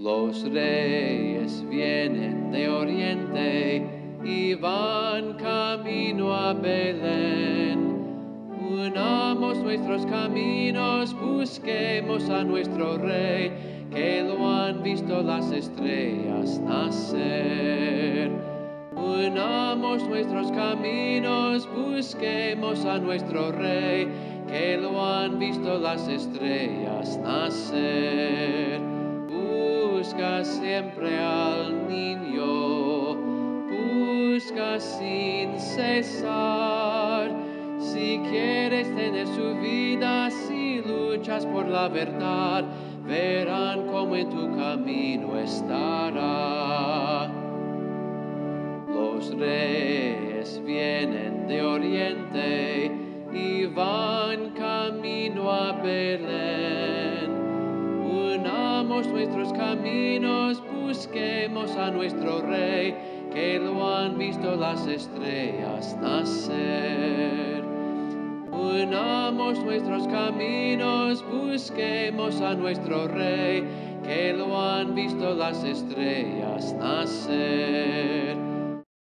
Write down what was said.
Los reyes vienen de oriente y van camino a Belén. Unamos nuestros caminos, busquemos a nuestro rey, que lo han visto las estrellas nacer. Unamos nuestros caminos, busquemos a nuestro rey, que lo han visto las estrellas nacer. Busca siempre al niño, busca sin cesar. Si quieres tener su vida, si luchas por la verdad, verán cómo en tu camino estará. Los reyes vienen de oriente y van camino a Belén. Unamos nuestros caminos, busquemos a nuestro rey, que lo han visto las estrellas nacer. Unamos nuestros caminos, busquemos a nuestro rey, que lo han visto las estrellas nacer.